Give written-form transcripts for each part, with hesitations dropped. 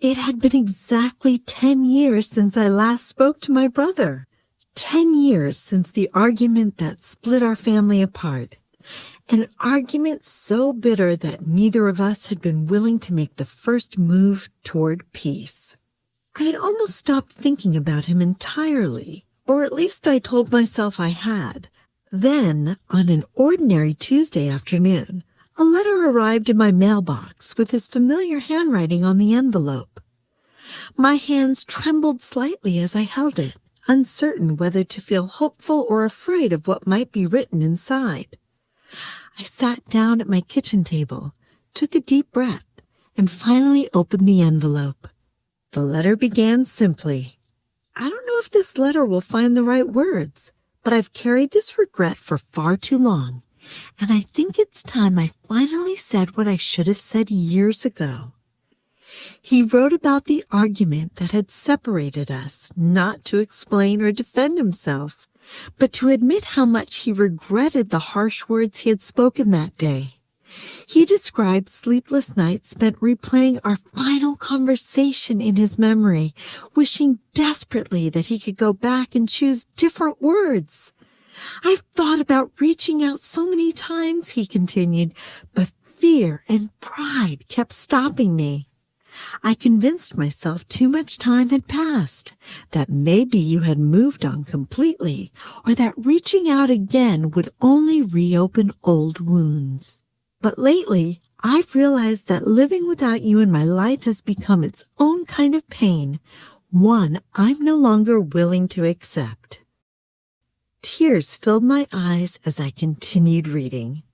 It had been exactly 10 years since I last spoke to my brother. 10 years since the argument that split our family apart. An argument so bitter that neither of us had been willing to make the first move toward peace. I had almost stopped thinking about him entirely, or at least I told myself I had. Then, on an ordinary Tuesday afternoon, a letter arrived in my mailbox with his familiar handwriting on the envelope. My hands trembled slightly as I held it, uncertain whether to feel hopeful or afraid of what might be written inside. I sat down at my kitchen table, took a deep breath, and finally opened the envelope. The letter began simply, "I don't know if this letter will find the right words, but I've carried this regret for far too long, and I think it's time I finally said what I should have said years ago." He wrote about the argument that had separated us, not to explain or defend himself, but to admit how much he regretted the harsh words he had spoken that day. He described sleepless nights spent replaying our final conversation in his memory, wishing desperately that he could go back and choose different words. "I've thought about reaching out so many times," he continued, "but fear and pride kept stopping me. I convinced myself too much time had passed, that maybe you had moved on completely, or that reaching out again would only reopen old wounds. But lately, I've realized that living without you in my life has become its own kind of pain, one I'm no longer willing to accept." Tears filled my eyes as I continued reading.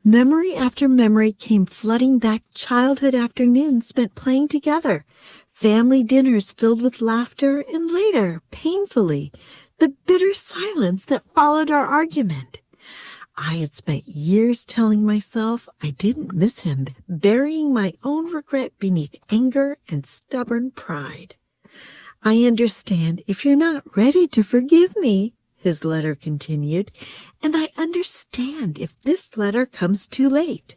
Memory after memory came flooding back, childhood afternoons spent playing together, family dinners filled with laughter, and later, painfully, the bitter silence that followed our argument. I had spent years telling myself I didn't miss him, burying my own regret beneath anger and stubborn pride. "I understand if you're not ready to forgive me," his letter continued, "and I understand if this letter comes too late.